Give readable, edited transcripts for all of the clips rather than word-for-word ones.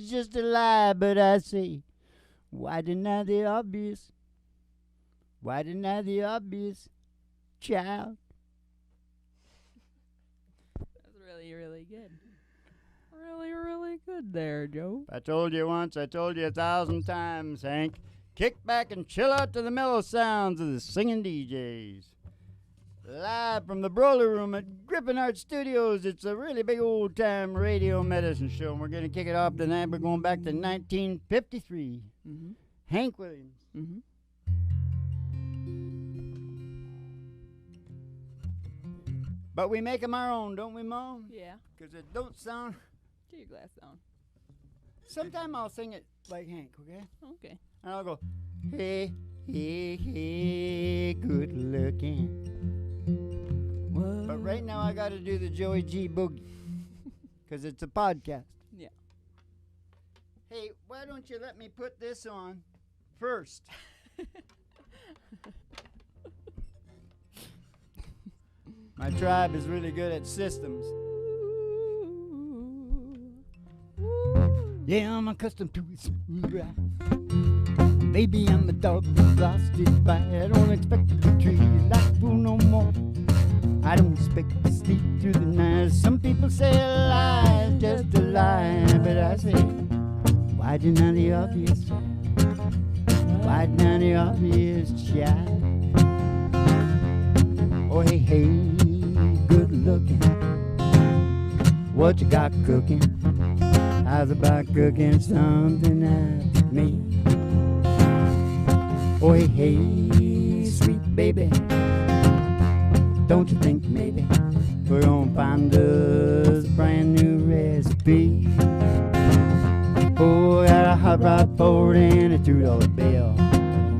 is just a lie, but I say, why deny the obvious? Why deny the obvious, child? That's really, really good. Really, really good there, Joe. I told you once, I told you 1,000 times, Hank. Kick back and chill out to the mellow sounds of the singing DJs. Live from the Broiler Room at Griffin Art Studios, it's a really big old-time radio medicine show, and we're going to kick it off tonight. We're going back to 1953. Mm-hmm. Hank Williams. Mm-hmm. But we make 'em our own, don't we, Mom? Yeah. Because it don't sound... Get your glass down. Sometime I'll sing it like Hank, okay? Okay. And I'll go, hey, hey, hey, good looking. What? But right now I got to do the Joey G Boogie. Because it's a podcast. Yeah. Hey, why don't you let me put this on first? My tribe is really good at systems. Yeah, I'm accustomed to it smooth ride. Baby, I'm a dog who's lost his bite. I don't expect to treat you like fool no more. I don't expect to sleep through the night. Some people say a lie is just a lie, but I say, why deny the obvious? Why deny the obvious, child? Oh, hey, hey, good looking. What you got cooking? How's about cooking something after me? Oh, hey, hey, sweet baby. Don't you think maybe we're gonna find us a brand new recipe? Oh, I got a hot rod Ford and a $2 bill.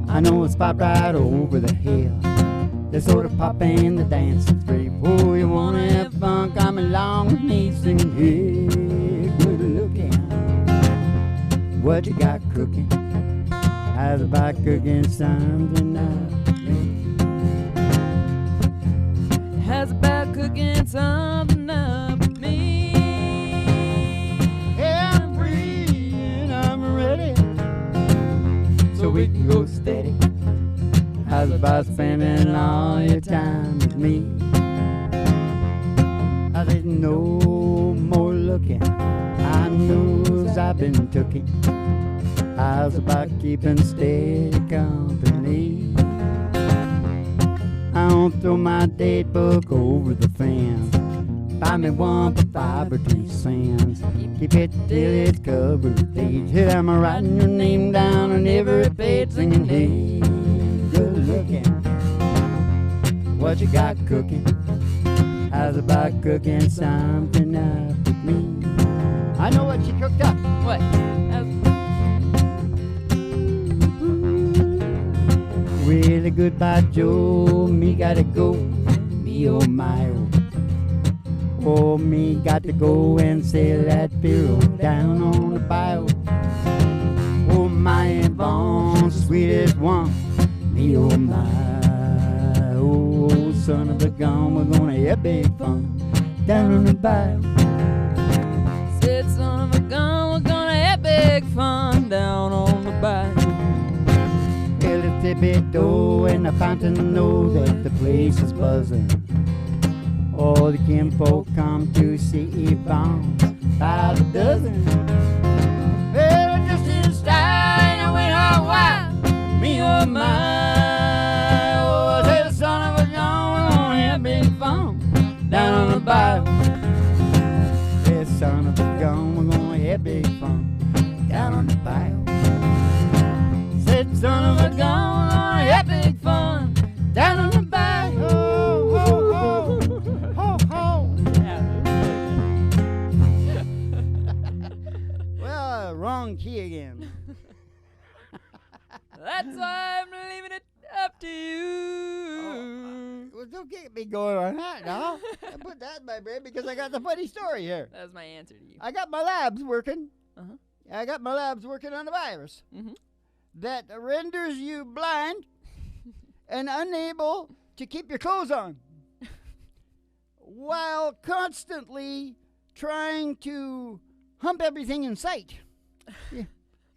I know a spot right over the hill. They're sort of popping the dancing free. Oh, you wanna have fun? Come along with me singing. Hey, good looking. What you got cooking? How's about cooking something up? How's about cooking something up with me? Hey, I'm free and I'm ready, so we can go steady. How's about spending all your time with me? I said no more looking. I knows I've been tookin'. How's about keeping steady company? I don't throw my date book over the fence. Buy me one for 5 or 3 cents. Keep it till it's covered page. Here I'm writing your name down on every page, singing, hey, good looking. What you got cooking? How's about cooking something up with me? I know what you cooked up. What? Really goodbye, Joe. Me gotta go. Me oh my oh. Oh, me got to go and sail that pirogue down on the bayou. Oh, my Yvonne, sweetest one. Me oh my. Oh, son of a gun, we're gonna have big fun down on the bayou. Said son of a gun, we're gonna have big fun down on the bayou. Thibodeau and the fountain know that the place is buzzing. All the kinfolk come to see Yvonne by the dozen. Well, just in style and I went all wild. Me oh my, oh, I said the son of a gun, we're gonna have big fun down on the bayou. Said son of a gun, we're gonna have big fun down on the bayou. Said son of a gun, we're gonna have big fun down on the bayou. Ho, ho, ho, ho, ho. Well, wrong key again. That's why I'm leaving it up to you. Well, don't get me going on that now. I put that in my brain because I got the funny story here. That was my answer to you. I got my labs working. Uh-huh. I got my labs working on a virus that renders you blind and unable to keep your clothes on while constantly trying to hump everything in sight. Yeah.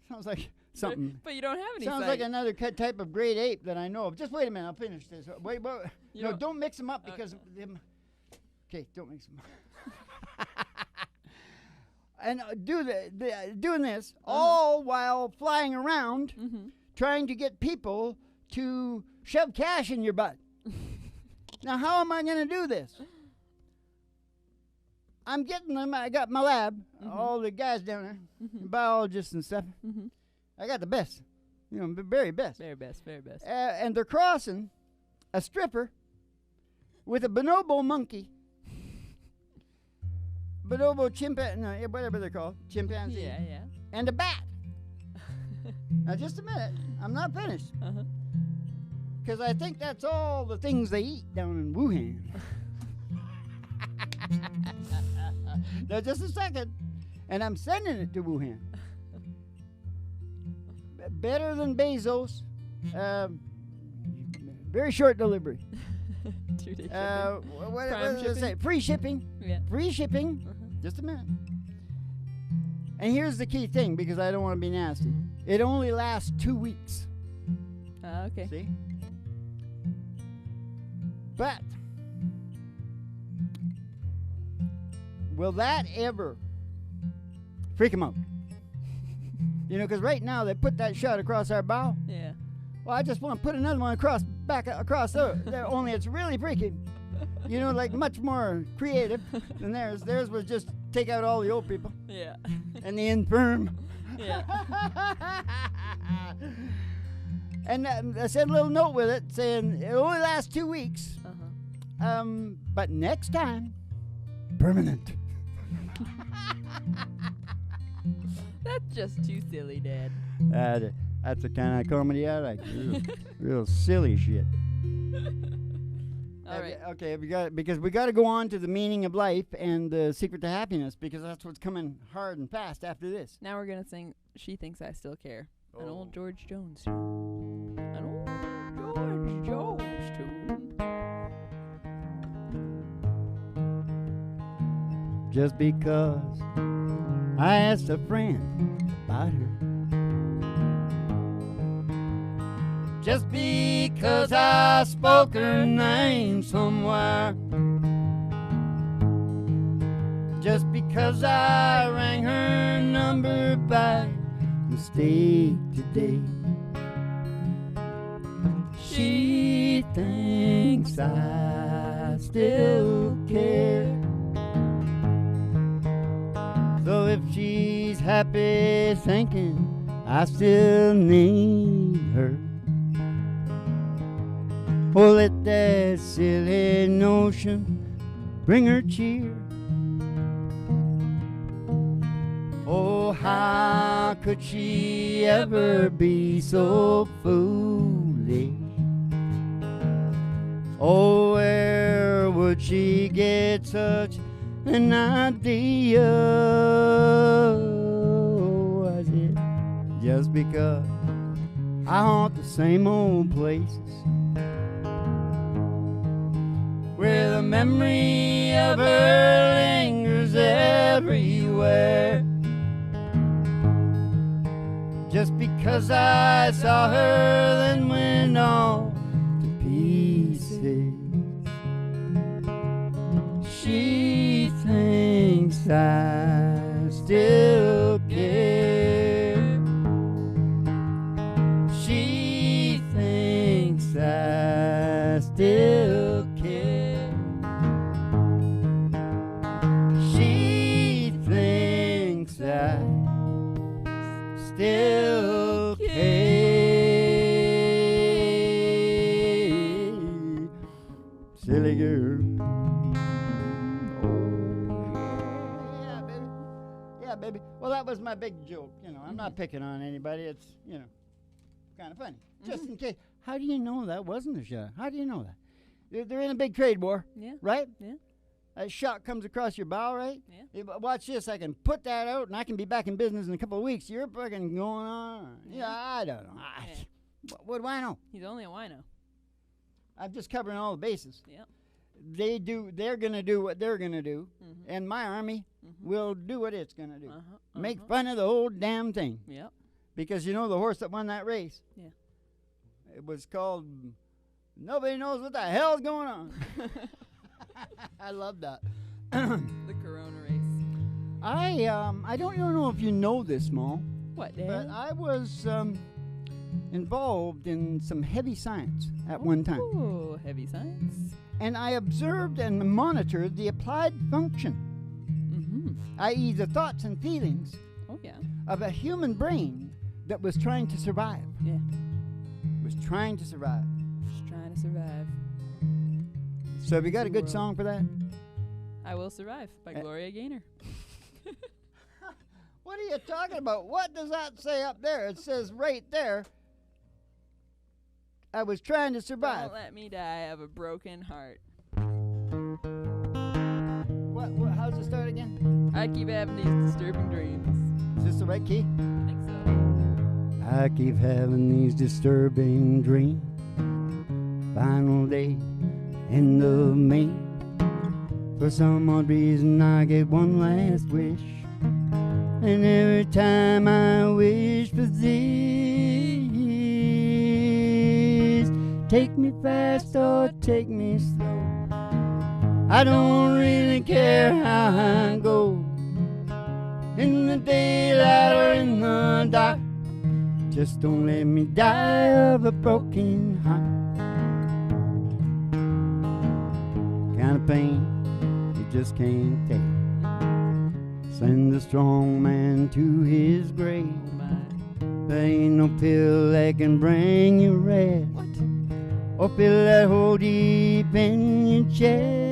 Sounds like something. But you don't have any Sounds sight. like another type of great ape that I know of. Just wait a minute. I'll finish this. Wait. You No, don't mix them up because them. Okay, don't mix them up. And doing this all while flying around, trying to get people to shove cash in your butt. Now, how am I going to do this? I'm getting them. I got my lab, all the guys down there, biologists and stuff. I got the best, the very best. Very best. And they're crossing a stripper with a bonobo monkey. Bonobo chimpanzee, whatever they're called, chimpanzee. Yeah. And a bat. Now, just a minute. I'm not finished. Because I think that's all the things they eat down in Wuhan. Now, just a second. And I'm sending it to Wuhan. Better than Bezos. Very short delivery. 2-day shipping. What Prime did I say? shipping? Free shipping. Yeah. Free shipping. Just a minute. And here's the key thing, because I don't want to be nasty. It only lasts 2 weeks. Okay. See? But will that ever freak them out? Because right now they put that shot across our bow. Yeah. Well, I just want to put another one back across there. Only it's really freaking. Like much more creative than theirs. Theirs was just take out all the old people. Yeah. And the infirm. Yeah. And I sent a little note with it saying it only lasts 2 weeks. But next time, permanent. That's just too silly, Dad. That's the kind of comedy I like. Real silly shit. All right. Okay, because we got to go on to the meaning of life and the secret to happiness, because that's what's coming hard and fast after this. Now we're gonna sing "She Thinks I Still Care," an old George Jones tune. An old George Jones tune. Just because I asked a friend about her. Just because I spoke her name somewhere. Just because I rang her number by mistake today. She thinks I still care. So if she's happy thinking I still need her, oh, let that silly notion bring her cheer. Oh, how could she ever be so foolish? Oh, where would she get such an idea? Was it just because I haunt the same old places, where the memory of her lingers everywhere? Just because I saw her then went all to pieces. She thinks I still care. She thinks I still care. She thinks I still care. Silly girl. Baby. Well, that was my big joke. I'm not picking on anybody. It's, kind of funny. Just in case. How do you know that wasn't a shot? How do you know that? They're in a big trade war. Yeah. Right? Yeah. That shot comes across your bow, right? Yeah. Watch this. I can put that out, and I can be back in business in a couple of weeks. You're fucking going on. Yeah, I don't know. What do I know? He's only a wino. I'm just covering all the bases. Yep. they're gonna do what they're gonna do, Mm-hmm. and my army Mm-hmm. will do what it's gonna do. Uh-huh. Make fun of the whole damn thing. Yep. Because you know the horse that won that race? Yeah. It was called Nobody Knows What the Hell's Going On. I love that. The Corona race. I don't even know if you know this, Mo, What, but Dad? I was involved in some heavy science at one time. Oh, heavy science. And I observed and monitored the applied function, Mm-hmm. i.e. the thoughts and feelings Oh, yeah. of a human brain that was trying to survive. Yeah. Was trying to survive. Just trying to survive. So have you got a good World. song for that? I Will Survive by Gloria Gaynor. What are you talking about? What does that say up there? It says right there, I was trying to survive. Don't let me die of a broken heart. What how's it start again? I keep having these disturbing dreams. Is this the right key? I think so. I keep having these disturbing dreams. Final day, end of May. For some odd reason I get one last wish. And every time I wish for this, take me fast or take me slow. I don't really care how I go, in the daylight or in the dark. Just don't let me die of a broken heart. Kind of pain you just can't take. Send a strong man to his grave. Oh, my. There ain't no pill that can bring you rest, What? or feel that hole deep in your chest.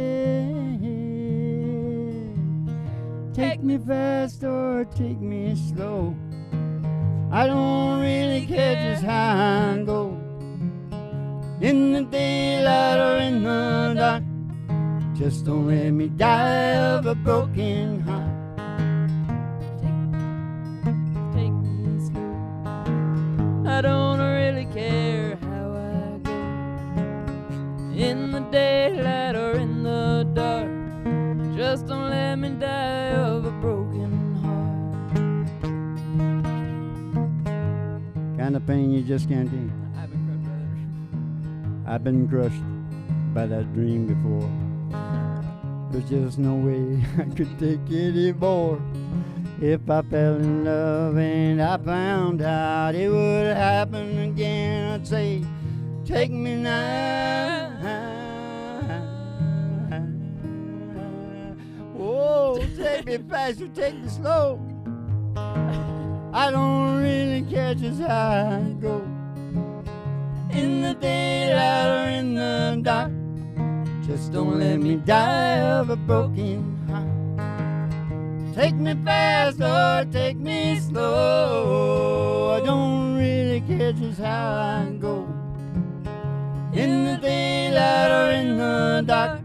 Take me fast or take me slow. I don't really care just how I go, in the daylight or in the dark. Just don't let me die of a broken heart. Take me slow. I don't really care how I go, in the daylight or in the dark. Just don't let me die of a broken heart. Kind of pain you just can't take. I've been crushed by that. I've been crushed by that dream before. There's just no way I could take it anymore. If I fell in love and I found out it would happen again, I'd say, take me now. Oh, take me fast or take me slow. I don't really care just how I go, in the daylight or in the dark. Just don't let me die of a broken heart. Take me fast or take me slow. I don't really care just how I go, in the daylight or in the dark.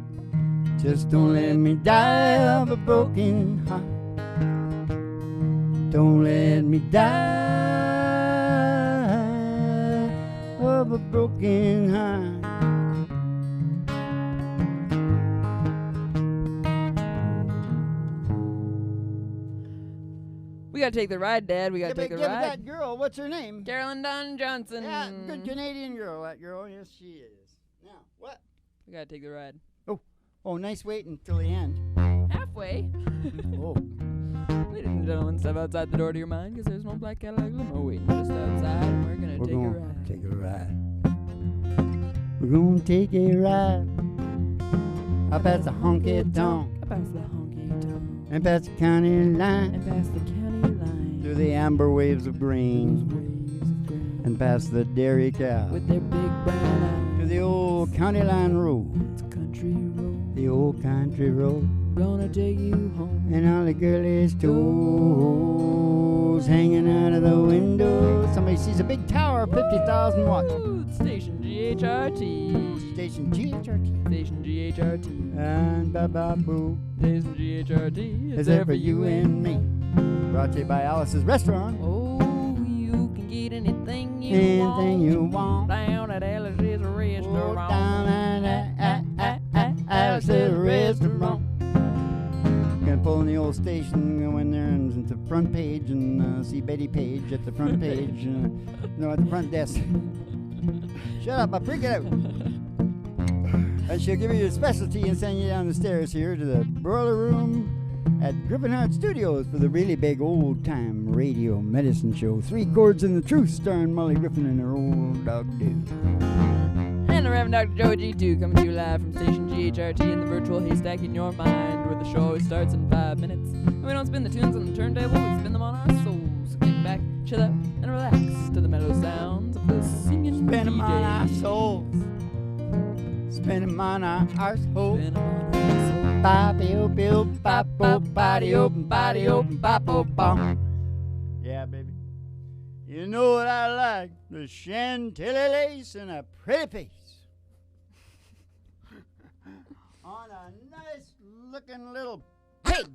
Just don't let me die of a broken heart. Don't let me die of a broken heart. We gotta take the ride, Dad. We gotta take a Give ride. that girl, what's her name? Carolyn Dawn Johnson. Yeah, good Canadian girl, that girl. Yes, she is. Now, what? We gotta take the ride. Oh, nice waiting until the end. Halfway. Oh. Ladies and gentlemen, step outside the door to your mind, because there's no black Cadillac limo waiting just outside, and we're gonna take a ride. Take a ride. We're gonna take a ride up past the honky-tonk Up past the HonkyTonk and past the county line, and past the county line. through the amber waves of grain Waves of grain and past the dairy cow, with their big brown eyes. to the old county line road, It's a country road. the old country road. Gonna take you home. And all the girlies' toes hanging out of the window. Somebody sees a big tower, 50,000 watts. Ooh, Station GHRT. Station GHRT. Station GHRT. And ba-ba-boo. Station GHRT. Is there for you and me. Brought to you by Alice's Restaurant. Oh, you can get anything you Anything want. you want. Down at Alice's Oh, Restaurant. down at Alice's radio station, go in there and to the front page and see Betty Page at the front page. No, at the front desk. Shut up, I'll freak it out. And she'll give you your specialty and send you down the stairs here to the boiler room at Griffin Hart Studios for the really big old-time radio medicine show, 3 Chords and the Truth, starring Molly Griffin and her old dog, Dude. And the Reverend Dr. Joey G2 coming to you live from station GHRT in the virtual haystack in your mind, where the show always starts in 5 minutes. And we don't spin the tunes on the turntable, we spin them on our souls. So kick back, chill out, and relax to the mellow sounds of the singing Spin 'em DJ. on our souls. Spin 'em on our arseholes. Spin 'em on our souls. Yeah, baby. You know what I like? The Chantilly lace and a pretty face. On a nice looking little pig.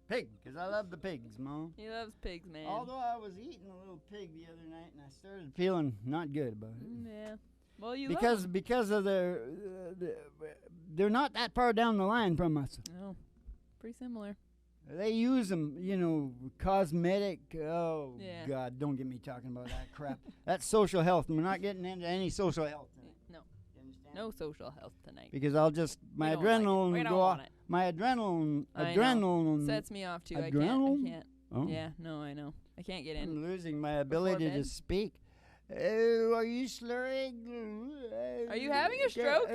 Pig, because I love the pigs, Mom. He loves pigs, man. Although I was eating a little pig the other night and I started feeling not good about it. Yeah. Well, you Because love because of they're not that far down the line from us. Oh, pretty similar. They use them, you know, cosmetic. Oh, Yeah. God, don't get me talking about that crap. That's social health. And we're not getting into any social health tonight. No, You understand? no social health tonight. Because I'll just, my We don't like it. adrenaline We will don't go off. want it. My adrenaline. I Adrenaline. Sets me off too. I Adrenaline? can't. Oh. Yeah, no, I know. I can't get in. I'm losing my ability to bed? speak. Oh, are you slurring? Are you having a stroke?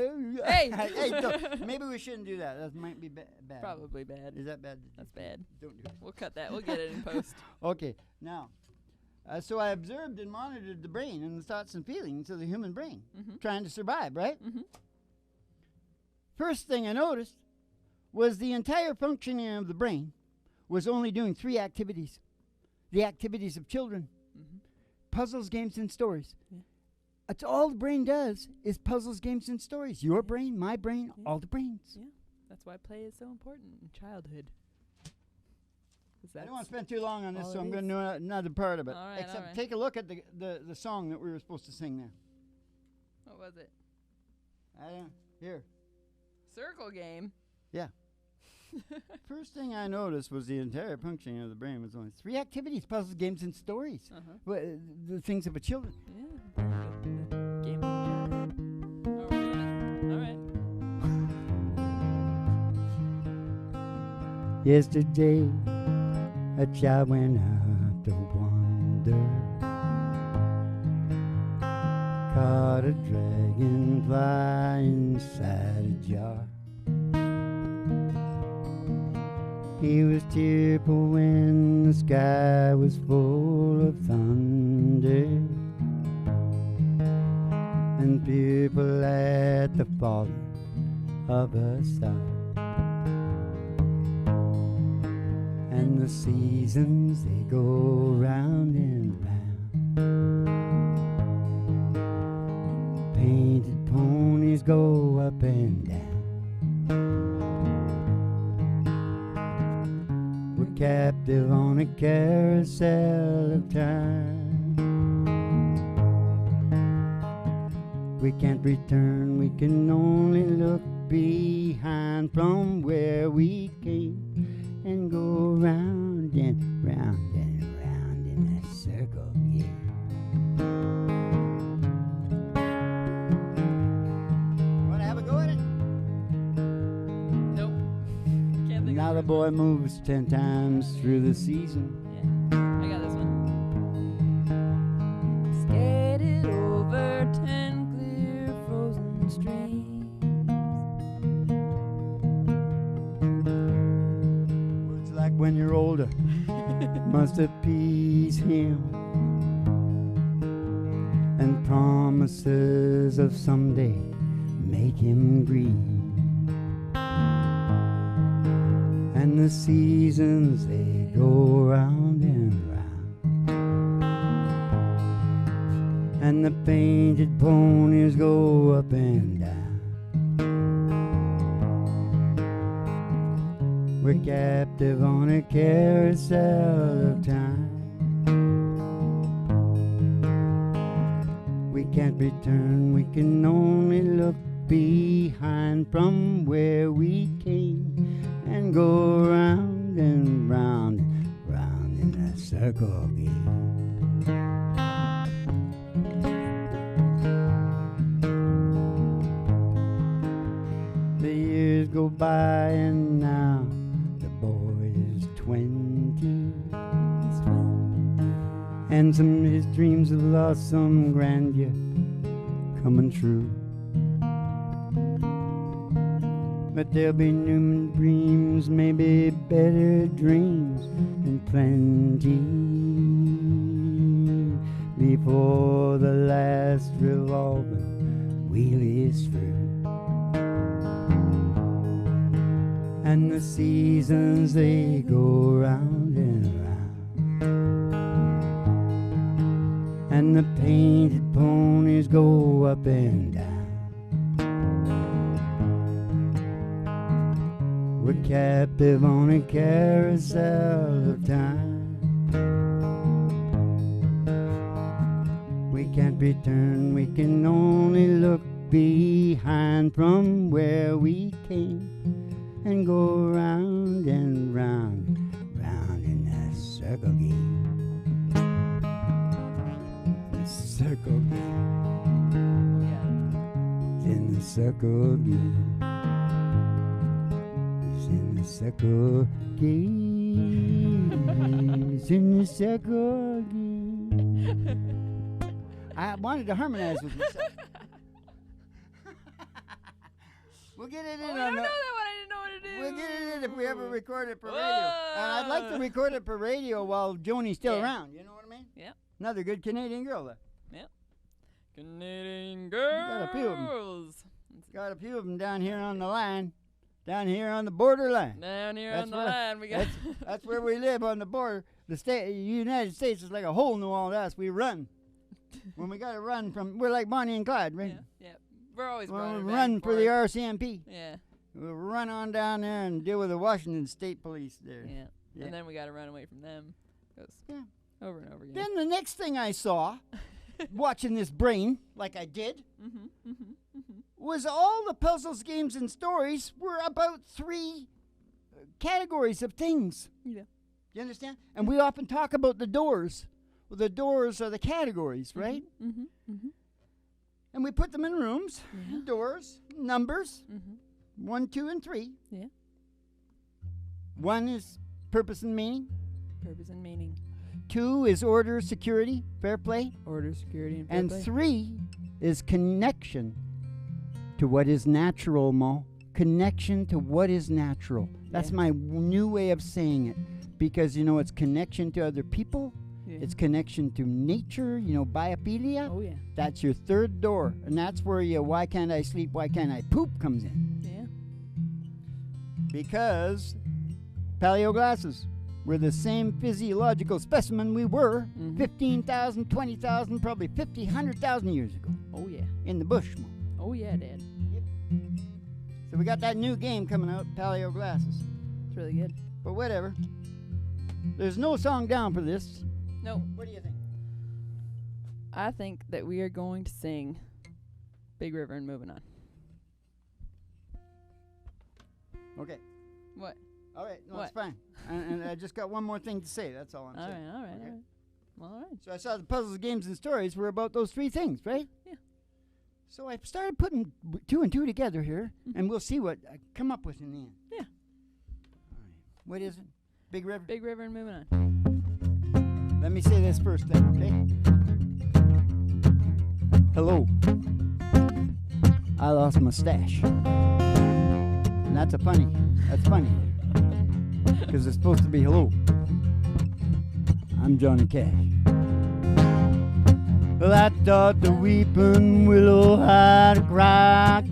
Hey! Hey! Hey, maybe we shouldn't do that. That might be bad. Probably bad. Is that bad? That's bad. Don't do it. We'll cut that. We'll get it in post. Okay, now, so I observed and monitored the brain and the thoughts and feelings of the human brain, trying to survive, right? First thing I noticed was the entire functioning of the brain was only doing 3 activities. The activities of children. Puzzles, games, and stories. Yeah. That's all the brain does is puzzles, games, and stories. Your brain, my brain, Yeah. all the brains. Yeah, that's why play is so important in childhood. I don't want to spend too long on this, all so it I'm going is. to do another part of it. All right, Except all right. take a look at the song that we were supposed to sing there. What was it? Here. Circle game. Yeah. First thing I noticed was the entire functioning of the brain was only 3 activities: puzzles, games, and stories. The things of a children. Yeah. Game of child. Oh, we're doing it. All right. Yesterday, a child went out to wander, caught a dragonfly inside a jar. He was tearful when the sky was full of thunder, and fearful at the falling of a star. And the seasons, they go round and round. Painted ponies go up and down. We're captive on a carousel of time. We can't return, we can only look behind from where we came and go round and round and round in a circle, yeah. Want to have a go at it? Nope. Can't think Now of the it. boy moves 10 times through the season. Yeah. I got this one. Skated over 10 clear frozen streams. Words like when you're older must appease him, and promises of someday make him grieve. And the seasons, they go round and round, and the painted ponies go up and down. We're captive on a carousel of time. We can't return, we can only look behind from where we came and go round and round, round in a circle again. The years go by and now the boy is 20. He's 20. And some of his dreams have lost some grandeur coming true. But there'll be new dreams, maybe better dreams, and plenty before the last revolving wheel is through. And the seasons, they go round and round, and the painted ponies go up and down. We're captive on a carousel of time. We can't return, we can only look behind from where we came and go round and round, round in that circle game. The circle game. Yeah. It's in the circle game. In the circle game. It's in the circle game. I wanted to harmonize with myself. We'll get it in I on don't know the. that one. I didn't know what to do. We'll get it in if we ever record it for radio. And I'd like to record it for radio while Joni's still Yeah. around. You know what I mean? Yep. Another good Canadian girl there. Canadian girls. Got a few of 'em. Got a few of them down here on the line. Down here on the borderline. Down here That's on the where- line, we got. That's where we live, on the border. The United States is like a hole in the wall to us. We run. When we got to run from, we're like Bonnie and Clyde, right? Yeah, yeah. We're always When running we back run and for the forth. RCMP. Yeah, We'll run on down there and deal with the Washington State Police there. yeah. Yeah. And then we got to run away from them. Goes Yeah. over and over again. Then the next thing I saw, watching this brain, like I did, was all the puzzles, games, and stories were about three categories of things. Yeah. You understand? And we often talk about the doors. Well, the doors are the categories, right? Mm-hmm. Mm-hmm. And we put them in rooms, Yeah. doors, numbers, Mm-hmm. 1, 2, and 3. Yeah. 1 is purpose and meaning. Purpose and meaning. 2 is order, security, fair play. Order, security, and fair And play. 3 is connection to what is natural, Mo. Connection to what is natural. That's Yeah. my new way of saying it. Because, it's connection to other people. Yeah. It's connection to nature, biophilia. Oh, yeah. That's your third door. And that's where why can't I sleep, why can't I poop comes in. Yeah. Because paleo glasses were the same physiological specimen we were 15,000, 20,000, probably 50, 100,000 years ago Oh, yeah. in the bush. Mo. Oh, yeah, Dad. So we got that new game coming out, paleo glasses. It's really good. But whatever. There's no song down for this. No, What do you think? I think that we are going to sing Big River and Moving On. Okay. What? All right. No, What? it's fine. and I just got one more thing to say. That's all I'm All saying. right, all right, Okay. all right. So I saw the puzzles, games, and stories were about those three things, right? Yeah. So I started putting 2 and 2 together here, and we'll see what I come up with in the end. Yeah. All right. What is it? Big River? Big River and Moving On. Let me say this first then, okay? Hello. I lost my stash. And that's funny. Because it's supposed to be hello. I'm Johnny Cash. Well, I thought the weeping willow had a cry.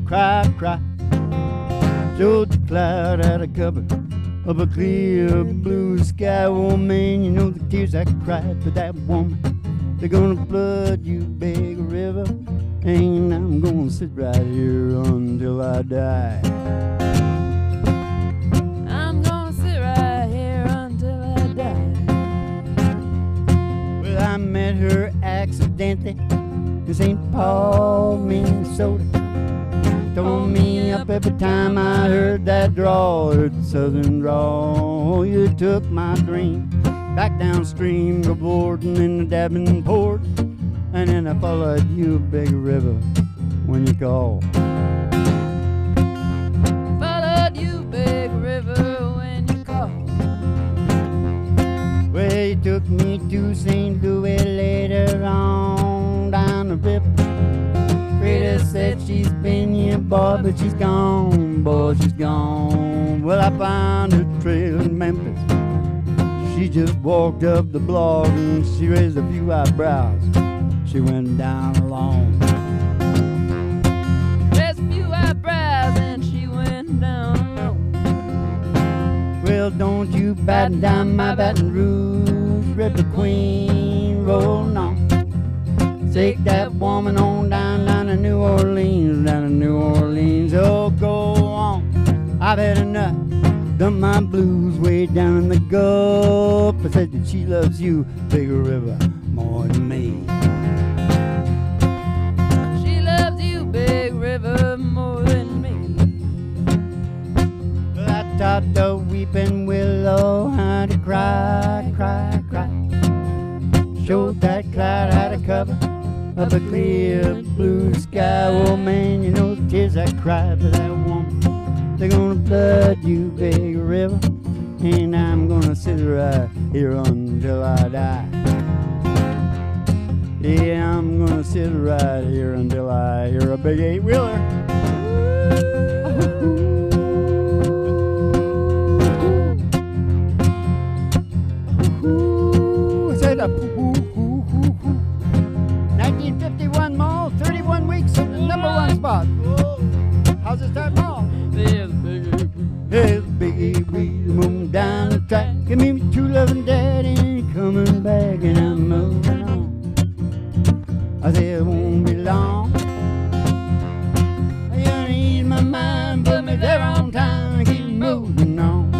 Showed the cloud out of cover of a clear blue sky. Oh man, the tears I cried for that woman, they're gonna flood you, Big River, and I'm gonna sit right here until I die. I'm gonna sit right here until I die. Well, I met her accidentally in St. Paul, Minnesota. Told me up every time I heard that drawl, heard the southern drawl. You took my dream back downstream, go boarding in the Davenport, and then I followed you, big river, when you called. Followed you, big river, when you called. Well, you took me to St. Louis later on down the river. Freda said she's been here, boy, but she's gone, boy, she's gone. Well, I found her trail in Memphis. She just walked up the block and she raised a few eyebrows. She went down alone. Raised a few eyebrows and she went down alone. Well, don't you batten down my Baton Rouge, River Queen, rolling on. Take that woman on down to New Orleans, down to New Orleans. Oh, go on. I've had enough. Done my blues way down in the Gulf. I said that she loves you, big river, more than me. She loves you, big river, more than me. Well, I taught the weeping willow how to cry, cry, cry. Showed that cloud how to cover up a clear blue sky. Oh man, you know the tears I cried for that woman, they're gonna flood you, big river, and I'm gonna sit right here until I die. Yeah, I'm gonna sit right here until I hear a big eight-wheeler. I said a 1951 mall, 31 weeks in the #1 spot. How's it start mall? There's a big Hey, biggie, breeze, moving down the track. Give me true loving daddy, coming back, and I'm moving on. I said it won't be long. I gotta ease my mind, put me there on time, and keep moving on.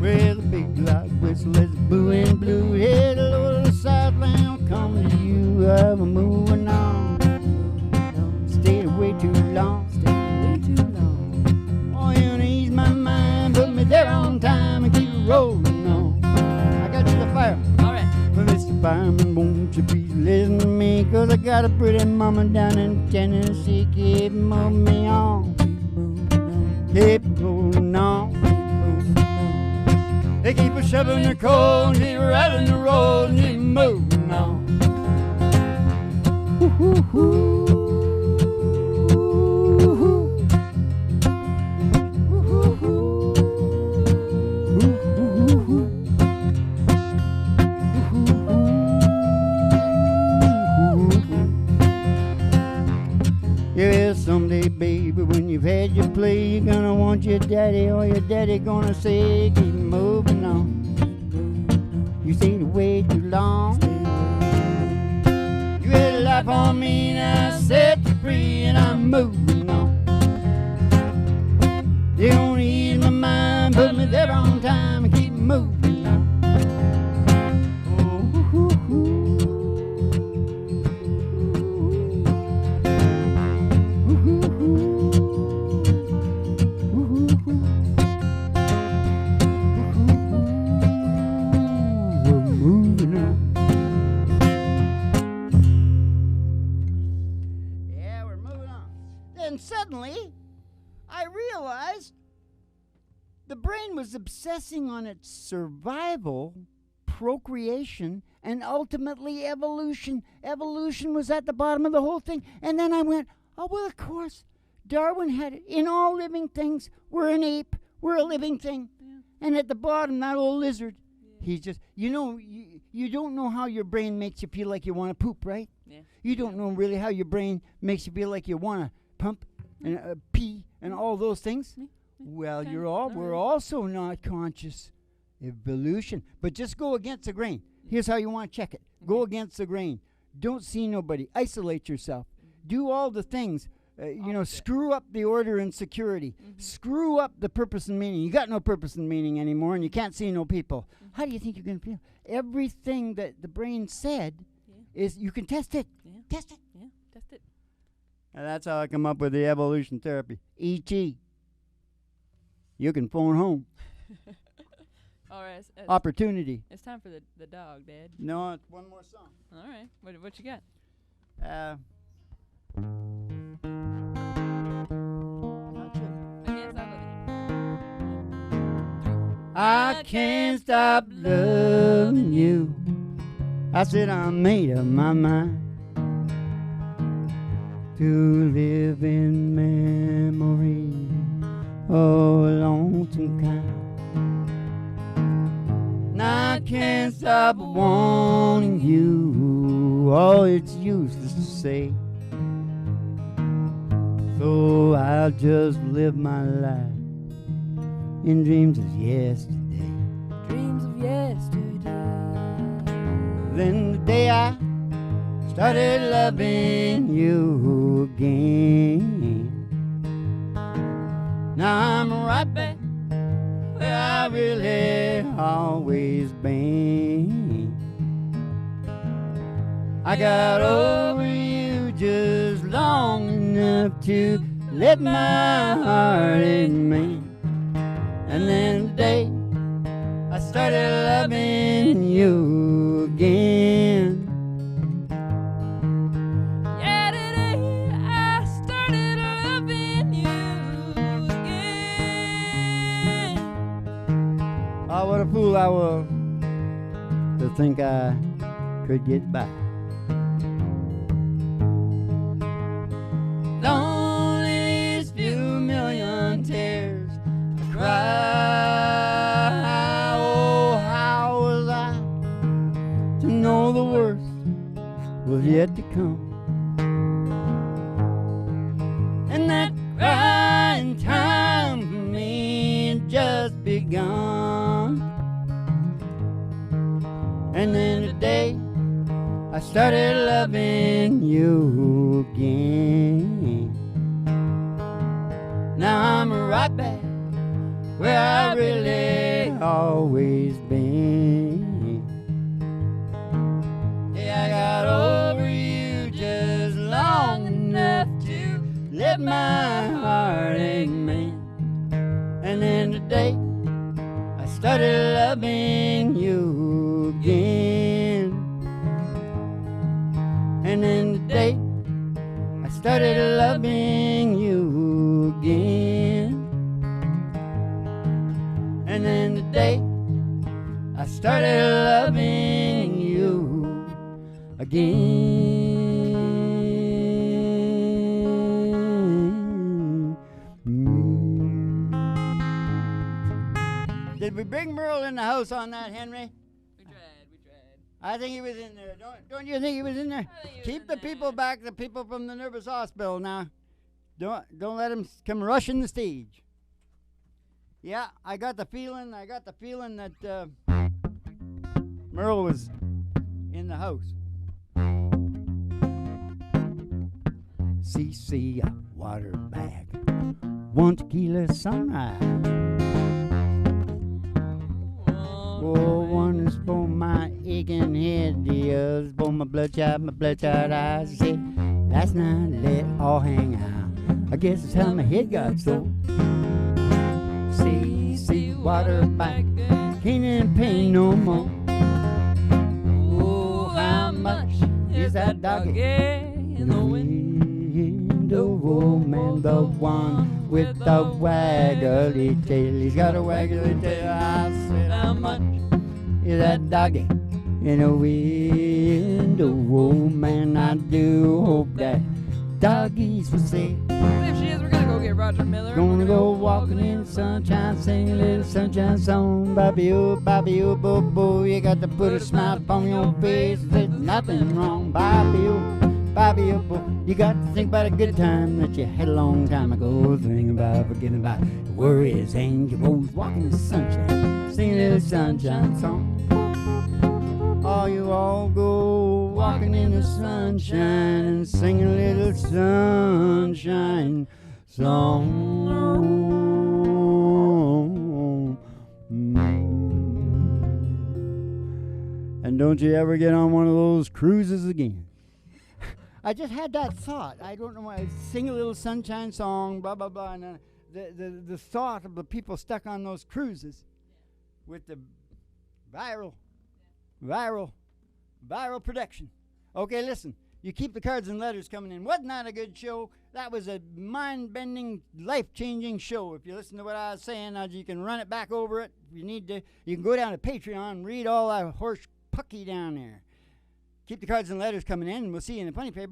Well, the big light whistle is blue and blue. Hey, the Lord of the Southland, come to you, I'm moving on. Stayed away too long, stayed way too long. My mind, put me there on time and keep rolling on. I got you the fire. All right. Well, Mr. Fireman, won't you please listen to me? 'Cause I got a pretty mama down in Tennessee. Keep moving me on. Keep moving on. They keep a shoveling your coal and keep riding the road and keep moving on. Woo-hoo-hoo. Yeah, someday, baby, when you've had your play, you're gonna want your daddy, or your daddy gonna say, keep moving on. You stayed away too long. You had a life on me, and I set you free, and I'm moving on. You're gonna ease my mind, put me there on time, and keep moving on. And suddenly, I realized the brain was obsessing on its survival, procreation, and ultimately evolution. Evolution was at the bottom of the whole thing. And then I went, oh, well, of course, Darwin had it. In all living things, we're an ape, we're a living thing. Yeah. And at the bottom, that old lizard, he's just, you know, you don't know how your brain makes you feel like you want to poop, right? Yeah. You don't know really how your brain makes you feel like you want to pump and pee and all those things. Well, okay. We're also not conscious. Evolution. But just go against the grain. Here's how you want to check it. Go against the grain. Don't see nobody. Isolate yourself. Do all the things. Screw up the order and security. Screw up the purpose and meaning. You got no purpose and meaning anymore, and you can't see no people. How do you think you're going to feel? Everything that the brain said is, you can test it. Yeah. Test it. Yeah, test it. And that's how I come up with the evolution therapy. E.T. You can phone home. All right. Opportunity. It's time for the dog, Dad. No, it's one more song. All right. What you got? Not sure. I can't stop loving you. I can't stop loving you. I said I made up my mind to live in memory of a lonesome kind. And I can't stop wanting you. Oh, it's useless to say. So I'll just live my life in dreams of yesterday. Dreams of yesterday. Then the day I started loving you again, now I'm right back where I really always been. I got over you just long enough to let my heart remain. And then the day I started loving you again. Yeah, today I started loving you again. Oh, what a fool I was to think I could get by. Lonely these few million tears I cry. Oh, how was I to know the worst was yet to come? And that crying time for me had just begun. And then today I started loving you again. Now I'm right back where I really always been. Yeah, I got over you just long enough to let my heart remain. And then today I started loving you again. And then today I started loving you again. And then today I started loving you again. Did we bring Merle in the house on that, Henry? We tried. I think he was in there. Don't you think he was in there? Keep the people back, the people from the nervous hospital now. Don't let him come rushing the stage. Yeah, I got the feeling that Merle was in the house. CC water bag, 1 tequila sunrise. Oh, one is for my aching head, the other's for my bloodshot eyes. Say, last night let it all hang out. I guess it's how my head got sore. CC water bag, can't in pain no more. Oh, how much is that doggy in the window? Oh man, the one with the waggly tail. He's got a waggly tail. I said, how much is that doggy in the window? Oh man, I do hope that doggies will say. If she is, we're gonna go get Roger Miller. Gonna go walking in the sunshine, sing a little sunshine song. Bobby, oh, boo, boo. You got to put a smile upon your face. There's nothing wrong, Bobby, oh, boo. You got to think about a good time that you had a long time ago. Think about forgetting about your worries and your woes. Walking in the sunshine, sing a little sunshine song. Oh, you all go walking in the sunshine and sing a little sunshine song. And don't you ever get on one of those cruises again. I just had that thought. I don't know why. I sing a little sunshine song, blah, blah, blah. And the thought of the people stuck on those cruises with the viral production. Okay, listen. You keep the cards and letters coming in. Wasn't that a good show? That was a mind-bending, life-changing show. If you listen to what I was saying, you can run it back over it. If you need to, you can go down to Patreon and read all that horse pucky down there. Keep the cards and letters coming in, and we'll see you in the funny paper.